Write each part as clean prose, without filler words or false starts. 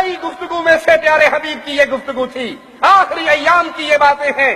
ابتدائی گفتگو میں سے پیارے حبیب کی یہ گفتگو تھی، آخری ایام کی یہ باتیں ہیں۔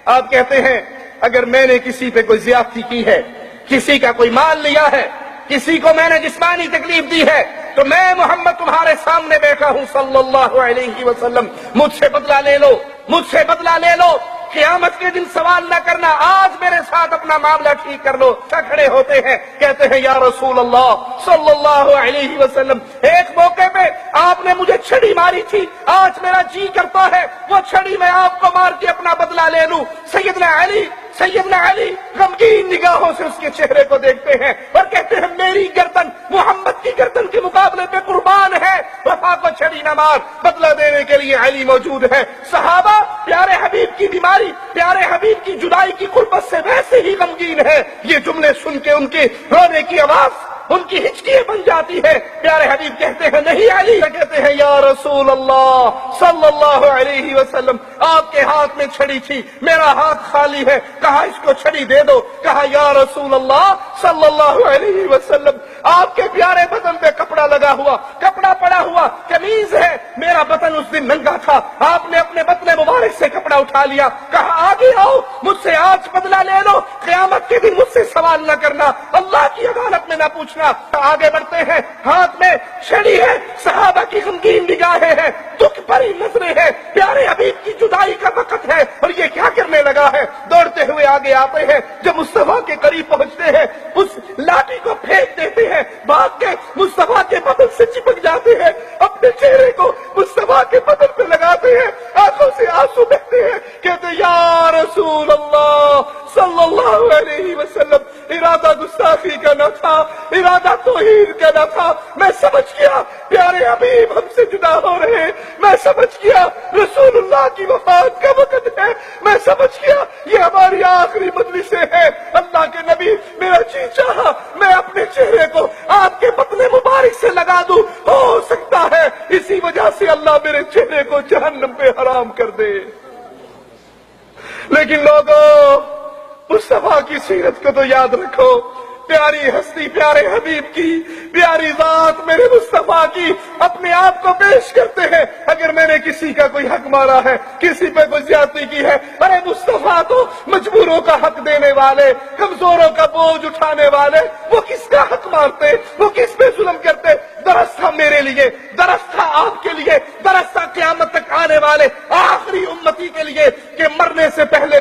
آپ کہتے ہیں اگر میں نے کسی پہ کوئی زیادتی کی ہے، کسی کا کوئی مال لیا ہے، کسی کو میں نے جسمانی تکلیف دی ہے، تو میں محمد تمہارے سامنے بیٹھا ہوں صلی اللہ علیہ وسلم، مجھ سے بدلہ لے لو، مجھ سے بدلہ لے لو۔ قیامت کے دن سوال نہ کرنا، آج میرے ساتھ اپنا معاملہ ٹھیک کر لو۔ کھڑے ہوتے ہیں، کہتے ہیں یا رسول اللہ صلی اللہ علیہ وسلم، ایک موقع پہ آپ نے مجھے چھڑی ماری تھی، آج میرا جی کرتا ہے وہ چھڑی میں آپ کو مار کے اپنا بدلہ لے لوں۔ سیدنا علی غمگین نگاہوں سے اس کے چہرے کو دیکھتے ہیں اور کہتے ہیں میری گردن محمد کی گردن کے مقابلے پہ قربان ہے، وفا کو چھڑی نہ مار، بدلہ دینے کے لیے علی موجود ہے۔ صحابہ پیارے حبیب کی بیماری، پیارے حبیب کی جدائی کی قربت سے ویسے ہی غمگین ہے۔ یہ جملے سن کے ان کے رونے کی آواز، ان کی ہچکیاں بن جاتی ہے۔ پیارے حبیب کہتے ہیں نہیں علی، کہتے ہیں یا رسول اللہ صلی اللہ علیہ وسلم، آپ کے ہاتھ میں چھڑی تھی، میرا ہاتھ خالی ہے، کہا اس کو چھڑی دے دو۔ کہا یا رسول اللہ صلی اللہ علیہ وسلم، آپ کے پیارے بدن پہ کپڑا لگا ہوا، کپڑا پڑا ہوا، قمیض ہے، میرا بدن اس دن ننگا تھا، آپ نے اپنے بدن مبارک سے کپڑا اٹھا لیا، کہا آگے آؤ، مجھ سے آج بدلہ لے لو، قیامت کے دن مجھ سے سوال نہ کرنا، اللہ کی عدالت میں نہ پوچھنا۔ آگے بڑھتے ہیں، ہاتھ میں چھڑی ہے، صحابہ کی غمگین نگاہیں ہیں، دکھ بھری نظریں ہیں، پیارے حبیب کی جدائی کا وقت ہے اور یہ کیا کرنے لگا ہے؟ دوڑتے ہوئے آگے آتے ہیں، جب مصطفیٰ کے قریب پہنچتے ہیں اس لاٹھی کو پھینک دیتے ہیں، بھاگ کے مصطفیٰ کے بدن سے چپک جاتے ہیں، اپنے چہرے کو مصطفیٰ کے بدن پہ لگاتے ہیں، آنکھوں سے آنسو بہتے ہیں، کہتے ہیں یا رسول اللہ صلی اللہ علیہ وسلم، ارادہ گستاخی کا نہ تھا، ارادہ توہین کا نہ تھا، میں سمجھ گیا پیارے حبیب ہم سے جدا ہو رہے ہیں، میں سمجھ گیا رسول اللہ کی وفات کا وقت ہے، میں سمجھ گیا یہ ہماری آخری مجلسیں ہیں۔ اللہ کے نبی میرا جی چاہا میں اپنے چہرے کو آپ کے بدن مبارک سے لگا دوں، ہو سکتا ہے اسی وجہ سے اللہ میرے چہرے کو جہنم پہ حرام کر دے۔ لیکن لوگوں مصطفیٰ کی سیرت کو تو یاد رکھو، پیاری ہستی پیارے حبیب کی، پیاری ذات میرے مصطفیٰ کی اپنے آپ کو پیش کرتے ہیں۔ اگر میں نے کسی کا کوئی حق مارا ہے، کسی پہ کوئی زیادتی کی ہے، ارے مصطفیٰ تو مجبوروں کا حق دینے والے، کمزوروں کا بوجھ اٹھانے والے، وہ کس کا حق مارتے، وہ کس پہ ظلم کرتے؟ درست تھا میرے لیے، درست تھا آپ کے لیے، درست تھا قیامت تک آنے والے آخری امتی کے لیے کہ مرنے سے پہلے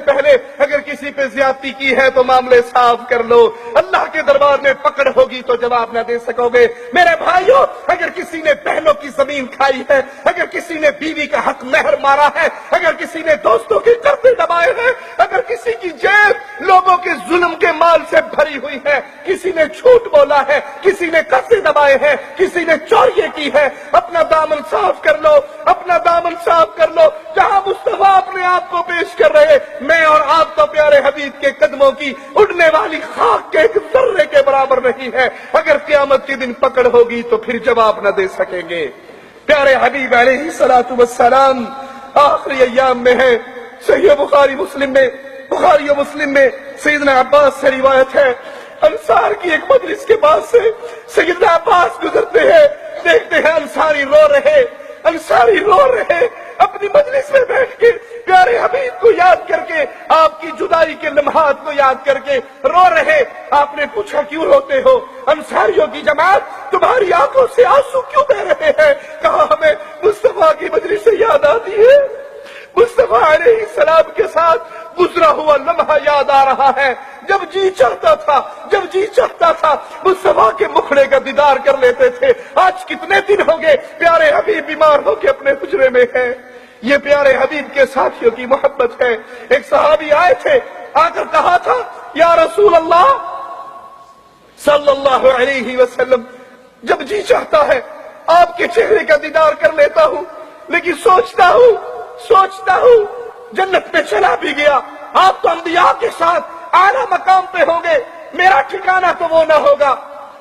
اگر کسی پہ زیادتی کی ہے تو معاملے صاف کر لو، اللہ کے دربار میں پکڑ ہوگی تو جواب نہ دے سکو گے۔ میرے بھائیوں، اگر کسی نے بہنوں کی زمین کھائی ہے، اگر کسی نے بیوی کا حق مہر مارا ہے، اگر کسی نے دوستوں کے قرضے دبائے ہیں، اگر کسی کی جیب لوگوں کے ظلم کے مال سے بھری ہوئی ہے، کسی نے جھوٹ بولا ہے، کسی نے قرضے دبائے ہیں، کسی نے چوری کی ہے، اپنا دامن صاف کر لو، اپنا دامن صاف کر لو۔ جہاں مصطفیٰ اپنے آپ کو پیش کر رہے، میں اور آپ تو پیارے حبیب کے قدموں کی اڑنے والی خاک کے ایک ذرے کے برابر نہیں ہے۔ اگر قیامت کے دن پکڑ ہوگی تو پھر جواب نہ دے سکیں گے۔ پیارے حبیب علیہ الصلوۃ والسلام آخری ایام میں ہے۔ صحیح بخاری و مسلم میں سیدنا عباس سے روایت ہے، انصار کی ایک مجلس کے پاس سے سیدنا عباس گزرتے ہیں، دیکھتے ہیں انصاری رو رہے اپنی مجلس میں بیٹھ کے پیارے حبیب کو یاد کر کے، آپ کی جدائی کے لمحات کو یاد کر کے رو رہے۔ آپ نے پوچھا کیوں روتے ہو؟ انصاریوں کی جماعت تمہاری آنکھوں سے آنسو کیوں بہ رہے ہیں؟ کہا ہمیں مصطفیٰ کی مجلس سے یاد آتی ہے، مصطفیٰ علیہ السلام کے ساتھ گزرا ہوا لمحہ یاد آ رہا ہے، جب جی چاہتا تھا مصطفیٰ کے مکھڑے کا دیدار کر لیتے تھے۔ آج کتنے دن ہو گئے پیارے حبیب بیمار ہو کے اپنے حجرے میں ہے۔ یہ پیارے حبیب کے ساتھیوں کی محبت ہے۔ ایک صحابی آئے تھے، آ کر کہا تھا یا رسول اللہ صلی اللہ علیہ وسلم، جب جی چاہتا ہے آپ کے چہرے کا دیدار کر لیتا ہوں، لیکن سوچتا ہوں جنت میں چلا بھی گیا، آپ تو انبیاء کے ساتھ اعلیٰ مقام پہ ہوں گے، میرا ٹھکانہ تو وہ نہ ہوگا،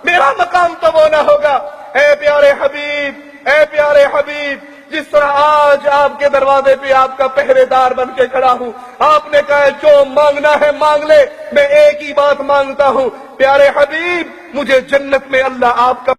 میرا مقام تو وہ نہ ہوگا۔ اے پیارے حبیب، جس طرح آج آپ کے دروازے پہ آپ کا پہرے دار بن کے کھڑا ہوں، آپ نے کہا جو مانگنا ہے مانگ لے، میں ایک ہی بات مانگتا ہوں، پیارے حبیب مجھے جنت میں اللہ آپ کا